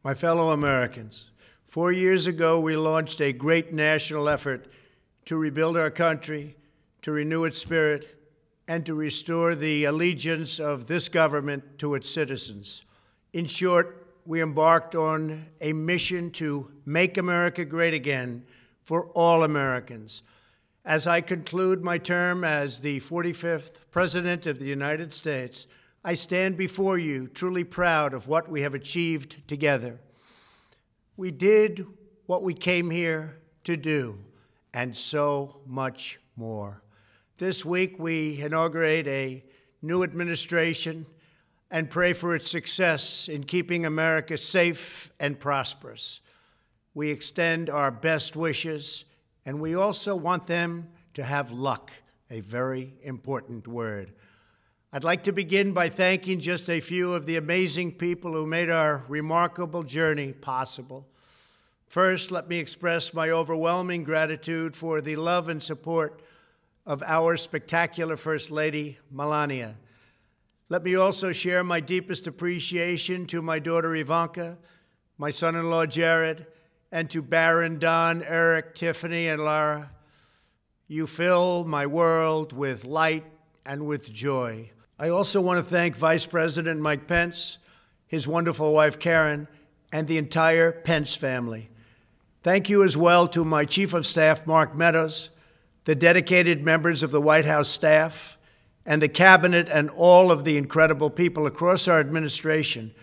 My fellow Americans, 4 years ago, we launched a great national effort to rebuild our country, to renew its spirit, and to restore the allegiance of this government to its citizens. In short, we embarked on a mission to make America great again for all Americans. As I conclude my term as the 45th President of the United States, I stand before you truly proud of what we have achieved together. We did what we came here to do, and so much more. This week, we inaugurate a new administration and pray for its success in keeping America safe and prosperous. We extend our best wishes, and we also want them to have luck, a very important word. I'd like to begin by thanking just a few of the amazing people who made our remarkable journey possible. First, let me express my overwhelming gratitude for the love and support of our spectacular First Lady, Melania. Let me also share my deepest appreciation to my daughter Ivanka, my son-in-law Jared, and to Barron, Don, Eric, Tiffany, and Lara. You fill my world with light and with joy. I also want to thank Vice President Mike Pence, his wonderful wife Karen, and the entire Pence family. Thank you as well to my Chief of Staff, Mark Meadows, the dedicated members of the White House staff, and the Cabinet, and all of the incredible people across our administration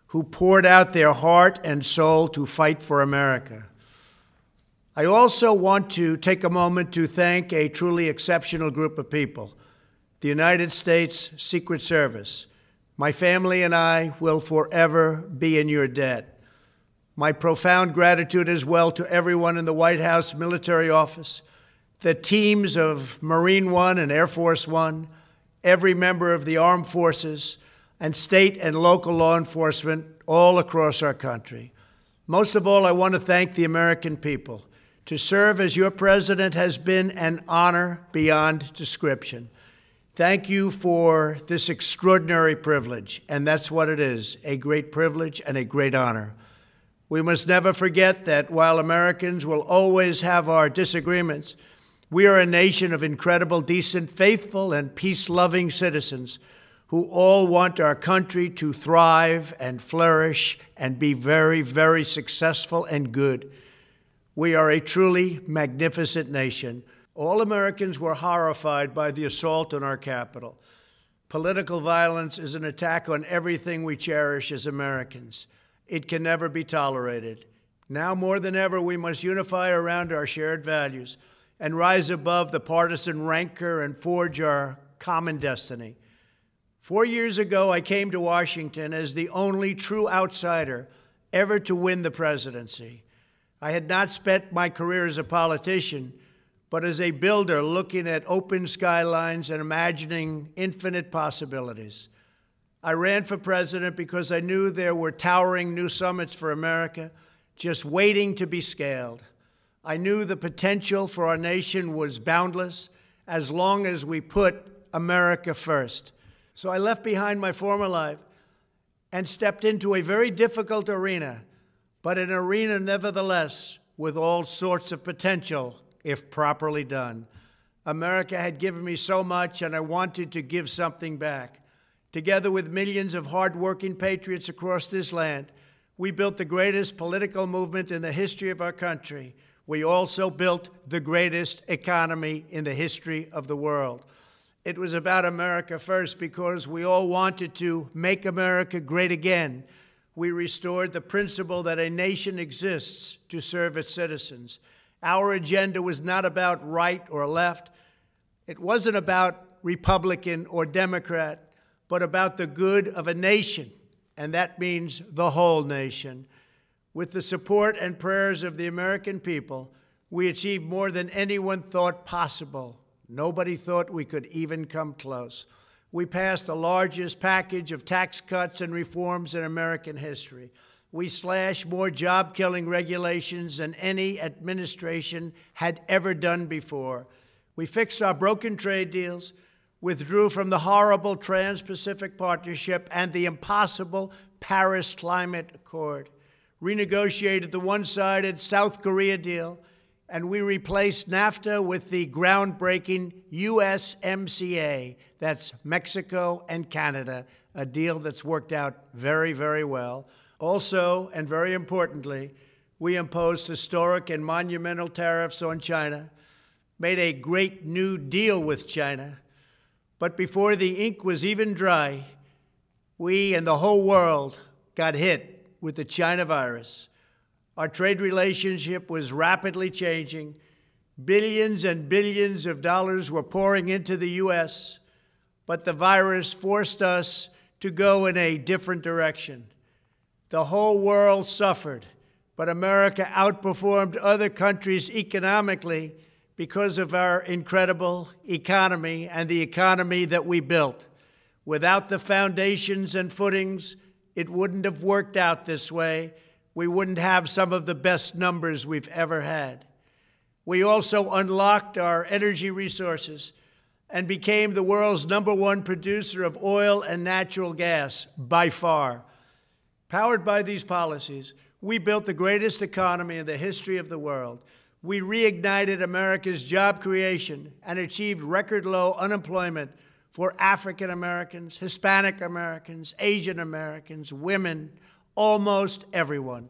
who poured out their heart and soul to fight for America. I also want to take a moment to thank a truly exceptional group of people, the United States Secret Service. My family and I will forever be in your debt. My profound gratitude as well to everyone in the White House Military Office, the teams of Marine One and Air Force One, every member of the armed forces, and state and local law enforcement all across our country. Most of all, I want to thank the American people. To serve as your president has been an honor beyond description. Thank you for this extraordinary privilege, and that's what it is, a great privilege and a great honor. We must never forget that while Americans will always have our disagreements, we are a nation of incredible, decent, faithful, and peace-loving citizens who all want our country to thrive and flourish and be very, very successful and good. We are a truly magnificent nation. All Americans were horrified by the assault on our Capitol. Political violence is an attack on everything we cherish as Americans. It can never be tolerated. Now more than ever, we must unify around our shared values and rise above the partisan rancor and forge our common destiny. 4 years ago, I came to Washington as the only true outsider ever to win the presidency. I had not spent my career as a politician, but as a builder looking at open skylines and imagining infinite possibilities. I ran for president because I knew there were towering new summits for America just waiting to be scaled. I knew the potential for our nation was boundless as long as we put America first. So I left behind my former life and stepped into a very difficult arena, but an arena nevertheless with all sorts of potential if properly done. America had given me so much, and I wanted to give something back. Together with millions of hardworking patriots across this land, we built the greatest political movement in the history of our country. We also built the greatest economy in the history of the world. It was about America first because we all wanted to make America great again. We restored the principle that a nation exists to serve its citizens. Our agenda was not about right or left. It wasn't about Republican or Democrat, but about the good of a nation, and that means the whole nation. With the support and prayers of the American people, we achieved more than anyone thought possible. Nobody thought we could even come close. We passed the largest package of tax cuts and reforms in American history. We slashed more job-killing regulations than any administration had ever done before. We fixed our broken trade deals, withdrew from the horrible Trans-Pacific Partnership and the impossible Paris Climate Accord, renegotiated the one-sided South Korea deal, and we replaced NAFTA with the groundbreaking USMCA. That's Mexico and Canada, a deal that's worked out very, very well. Also, and very importantly, we imposed historic and monumental tariffs on China, made a great new deal with China. But before the ink was even dry, we and the whole world got hit with the China virus. Our trade relationship was rapidly changing. Billions and billions of dollars were pouring into the U.S., but the virus forced us to go in a different direction. The whole world suffered, but America outperformed other countries economically because of our incredible economy and the economy that we built. Without the foundations and footings, it wouldn't have worked out this way. We wouldn't have some of the best numbers we've ever had. We also unlocked our energy resources and became the world's #1 producer of oil and natural gas, by far. Powered by these policies, we built the greatest economy in the history of the world. We reignited America's job creation and achieved record low unemployment for African Americans, Hispanic Americans, Asian Americans, women, almost everyone.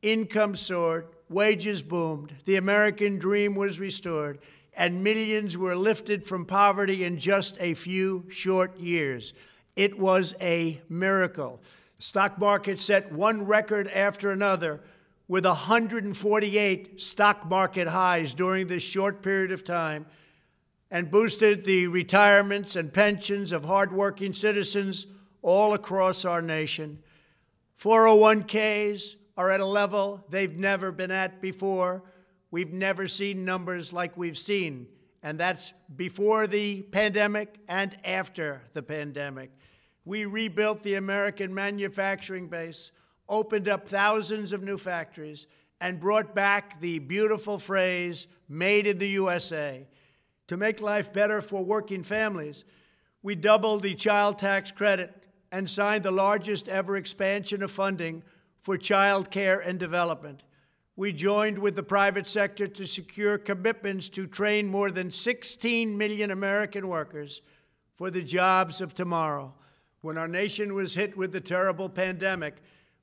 Income soared, wages boomed, the American dream was restored, and millions were lifted from poverty in just a few short years. It was a miracle. The stock market set one record after another, with 148 stock market highs during this short period of time, and boosted the retirements and pensions of hardworking citizens all across our nation. 401ks are at a level they've never been at before. We've never seen numbers like we've seen, and that's before the pandemic and after the pandemic. We rebuilt the American manufacturing base, opened up thousands of new factories, and brought back the beautiful phrase, "Made in the USA." To make life better for working families, we doubled the child tax credit and signed the largest ever expansion of funding for child care and development. We joined with the private sector to secure commitments to train more than 16 million American workers for the jobs of tomorrow. When our nation was hit with the terrible pandemic,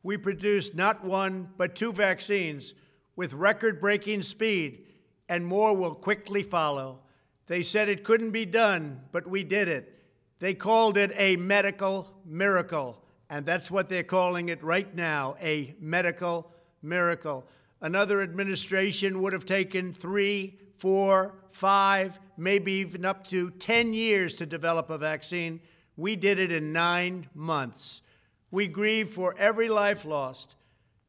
we produced not one, but 2 vaccines with record-breaking speed, and more will quickly follow. They said it couldn't be done, but we did it. They called it a medical miracle, and that's what they're calling it right now, a medical miracle. Another administration would have taken 3, 4, 5, maybe even up to 10 years to develop a vaccine. We did it in 9 months. We grieve for every life lost,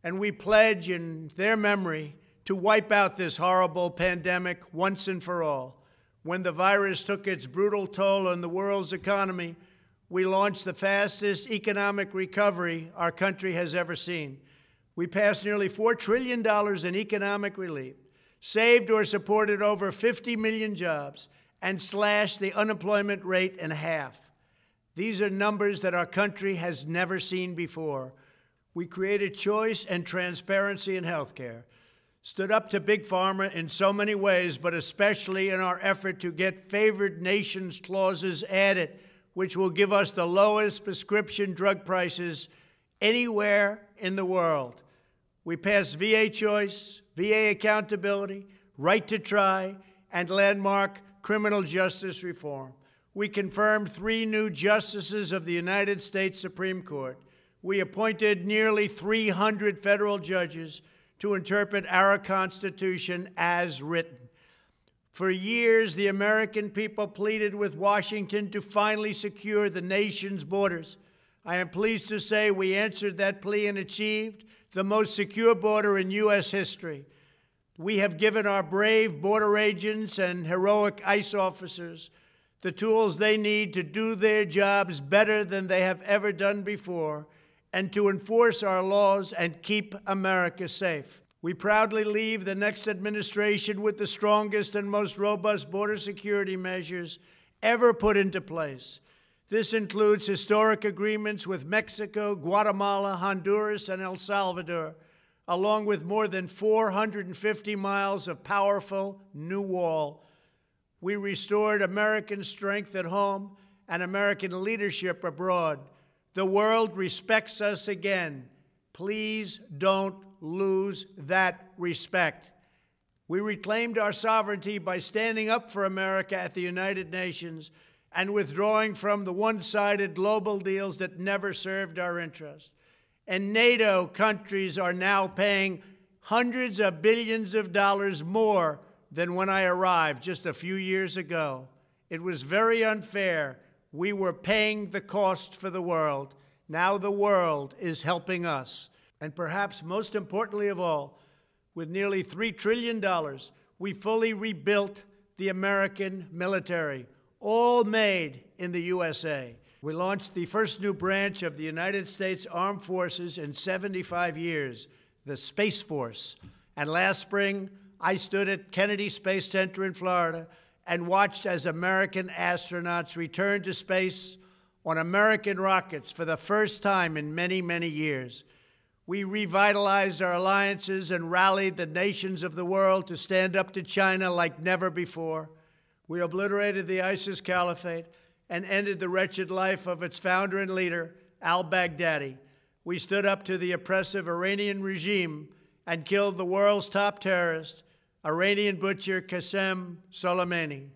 and we pledge in their memory to wipe out this horrible pandemic once and for all. When the virus took its brutal toll on the world's economy, we launched the fastest economic recovery our country has ever seen. We passed nearly $4 trillion in economic relief, saved or supported over 50 million jobs, and slashed the unemployment rate in half. These are numbers that our country has never seen before. We created choice and transparency in healthcare, stood up to Big Pharma in so many ways, but especially in our effort to get favored nations clauses added, which will give us the lowest prescription drug prices anywhere in the world. We passed VA choice, VA accountability, right to try, and landmark criminal justice reform. We confirmed 3 new justices of the United States Supreme Court. We appointed nearly 300 federal judges to interpret our Constitution as written. For years, the American people pleaded with Washington to finally secure the nation's borders. I am pleased to say we answered that plea and achieved the most secure border in U.S. history. We have given our brave border agents and heroic ICE officers the tools they need to do their jobs better than they have ever done before and to enforce our laws and keep America safe. We proudly leave the next administration with the strongest and most robust border security measures ever put into place. This includes historic agreements with Mexico, Guatemala, Honduras, and El Salvador, along with more than 450 miles of powerful new wall. We restored American strength at home and American leadership abroad. The world respects us again. Please don't lose that respect. We reclaimed our sovereignty by standing up for America at the United Nations and withdrawing from the one-sided global deals that never served our interest. And NATO countries are now paying hundreds of billions of dollars more than when I arrived just a few years ago. It was very unfair. We were paying the cost for the world. Now the world is helping us. And perhaps most importantly of all, with nearly $3 trillion, we fully rebuilt the American military, all made in the USA. We launched the first new branch of the United States Armed Forces in 75 years, the Space Force. And last spring, I stood at Kennedy Space Center in Florida and watched as American astronauts returned to space on American rockets for the first time in many, many years. We revitalized our alliances and rallied the nations of the world to stand up to China like never before. We obliterated the ISIS caliphate and ended the wretched life of its founder and leader, al-Baghdadi. We stood up to the oppressive Iranian regime and killed the world's top terrorist, Iranian butcher Qasem Soleimani.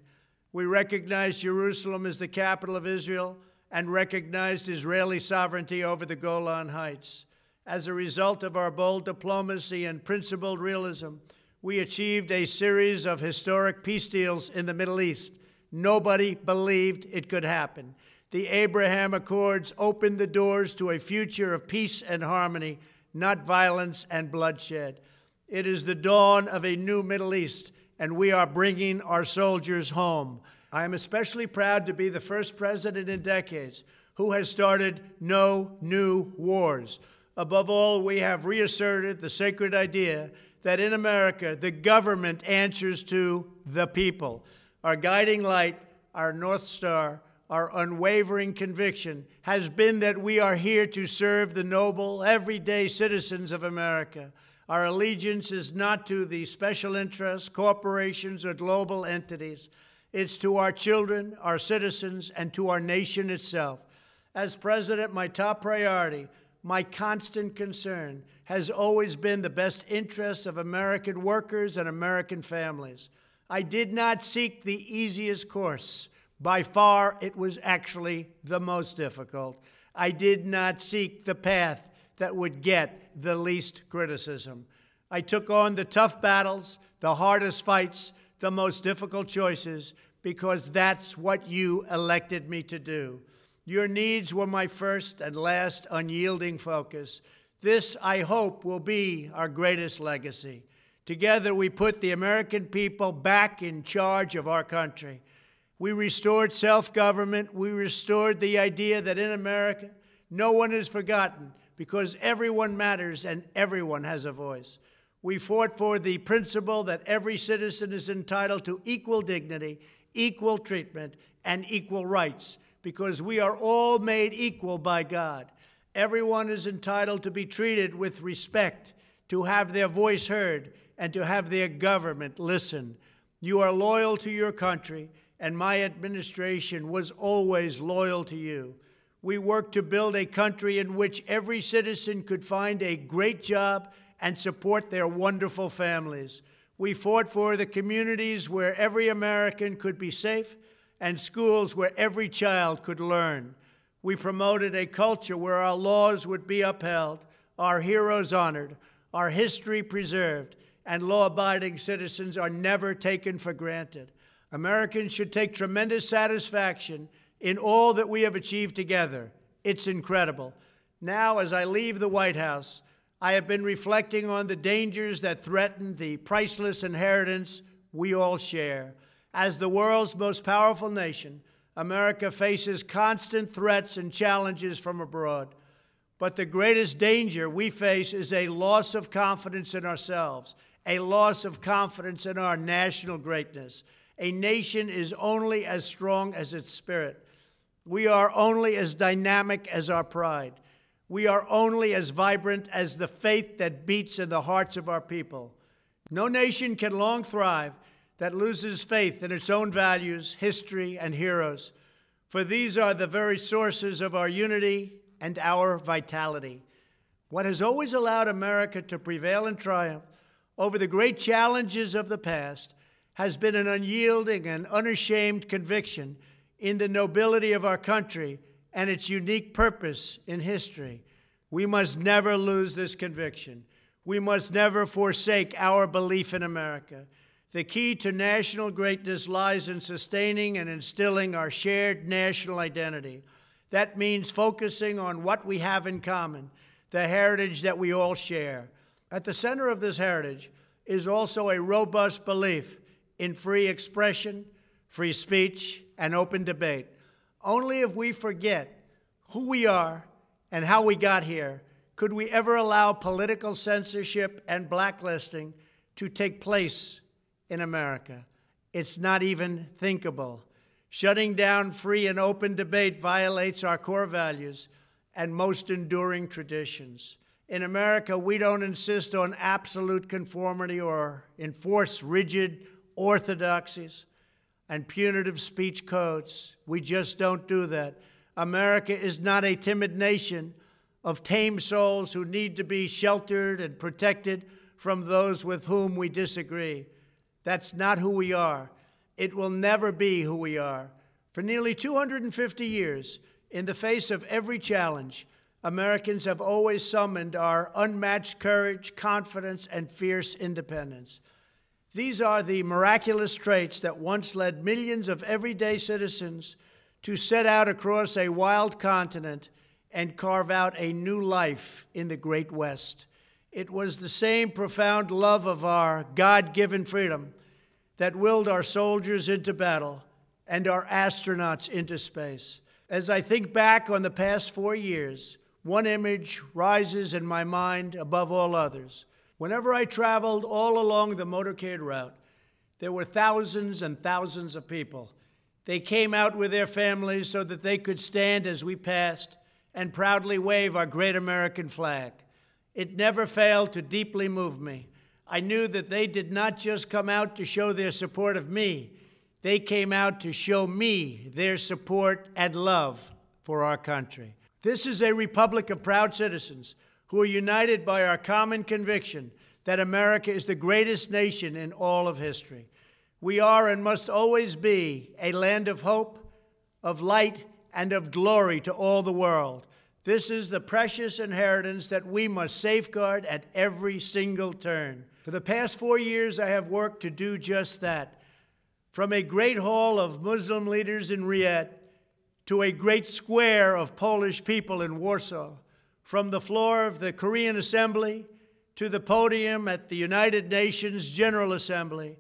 We recognized Jerusalem as the capital of Israel and recognized Israeli sovereignty over the Golan Heights. As a result of our bold diplomacy and principled realism, we achieved a series of historic peace deals in the Middle East. Nobody believed it could happen. The Abraham Accords opened the doors to a future of peace and harmony, not violence and bloodshed. It is the dawn of a new Middle East, and we are bringing our soldiers home. I am especially proud to be the first president in decades who has started no new wars. Above all, we have reasserted the sacred idea that in America, the government answers to the people. Our guiding light, our North Star, our unwavering conviction has been that we are here to serve the noble, everyday citizens of America. Our allegiance is not to the special interests, corporations, or global entities. It's to our children, our citizens, and to our nation itself. As president, my top priority, my constant concern, has always been the best interests of American workers and American families. I did not seek the easiest course. By far, it was actually the most difficult. I did not seek the path that would get the least criticism. I took on the tough battles, the hardest fights, the most difficult choices, because that's what you elected me to do. Your needs were my first and last unyielding focus. This, I hope, will be our greatest legacy. Together, we put the American people back in charge of our country. We restored self-government. We restored the idea that in America, no one is forgotten because everyone matters and everyone has a voice. We fought for the principle that every citizen is entitled to equal dignity, equal treatment, and equal rights, because we are all made equal by God. Everyone is entitled to be treated with respect, to have their voice heard, and to have their government listen. You are loyal to your country, and my administration was always loyal to you. We worked to build a country in which every citizen could find a great job and support their wonderful families. We fought for the communities where every American could be safe and schools where every child could learn. We promoted a culture where our laws would be upheld, our heroes honored, our history preserved, and law-abiding citizens are never taken for granted. Americans should take tremendous satisfaction in all that we have achieved together. It's incredible. Now, as I leave the White House, I have been reflecting on the dangers that threaten the priceless inheritance we all share. As the world's most powerful nation, America faces constant threats and challenges from abroad. But the greatest danger we face is a loss of confidence in ourselves, a loss of confidence in our national greatness. A nation is only as strong as its spirit. We are only as dynamic as our pride. We are only as vibrant as the faith that beats in the hearts of our people. No nation can long thrive that loses faith in its own values, history, and heroes, for these are the very sources of our unity and our vitality. What has always allowed America to prevail and triumph over the great challenges of the past has been an unyielding and unashamed conviction in the nobility of our country and its unique purpose in history. We must never lose this conviction. We must never forsake our belief in America. The key to national greatness lies in sustaining and instilling our shared national identity. That means focusing on what we have in common, the heritage that we all share. At the center of this heritage is also a robust belief in free expression, free speech, and open debate. Only if we forget who we are and how we got here could we ever allow political censorship and blacklisting to take place in America. It's not even thinkable. Shutting down free and open debate violates our core values and most enduring traditions. In America, we don't insist on absolute conformity or enforce rigid orthodoxies and punitive speech codes. We just don't do that. America is not a timid nation of tame souls who need to be sheltered and protected from those with whom we disagree. That's not who we are. It will never be who we are. For nearly 250 years, in the face of every challenge, Americans have always summoned our unmatched courage, confidence, and fierce independence. These are the miraculous traits that once led millions of everyday citizens to set out across a wild continent and carve out a new life in the Great West. It was the same profound love of our God-given freedom that willed our soldiers into battle and our astronauts into space. As I think back on the past 4 years, one image rises in my mind above all others. Whenever I traveled all along the motorcade route, there were thousands and thousands of people. They came out with their families so that they could stand as we passed and proudly wave our great American flag. It never failed to deeply move me. I knew that they did not just come out to show their support of me. They came out to show me their support and love for our country. This is a republic of proud citizens who are united by our common conviction that America is the greatest nation in all of history. We are and must always be a land of hope, of light, and of glory to all the world. This is the precious inheritance that we must safeguard at every single turn. For the past 4 years, I have worked to do just that. From a great hall of Muslim leaders in Riyadh to a great square of Polish people in Warsaw, from the floor of the Korean Assembly to the podium at the United Nations General Assembly,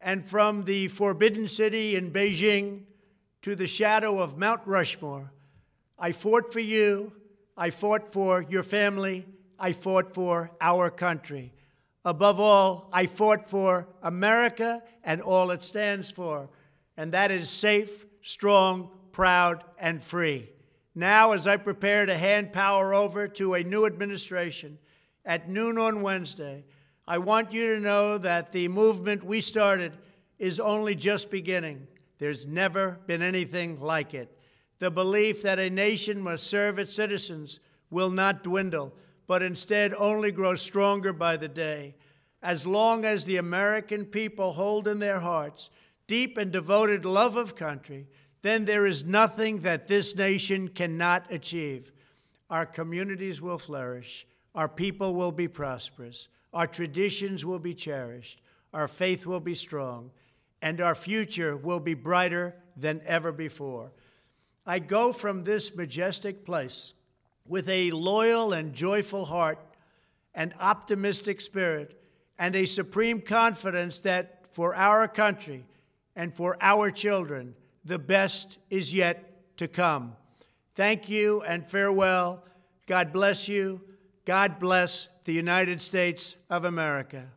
and from the Forbidden City in Beijing to the shadow of Mount Rushmore, I fought for you, I fought for your family, I fought for our country. Above all, I fought for America and all it stands for, and that is safe, strong, proud, and free. Now, as I prepare to hand power over to a new administration at noon on Wednesday, I want you to know that the movement we started is only just beginning. There's never been anything like it. The belief that a nation must serve its citizens will not dwindle, but instead only grow stronger by the day. As long as the American people hold in their hearts deep and devoted love of country, then there is nothing that this nation cannot achieve. Our communities will flourish, our people will be prosperous, our traditions will be cherished, our faith will be strong, and our future will be brighter than ever before. I go from this majestic place with a loyal and joyful heart, an optimistic spirit, and a supreme confidence that for our country and for our children, the best is yet to come. Thank you and farewell. God bless you. God bless the United States of America.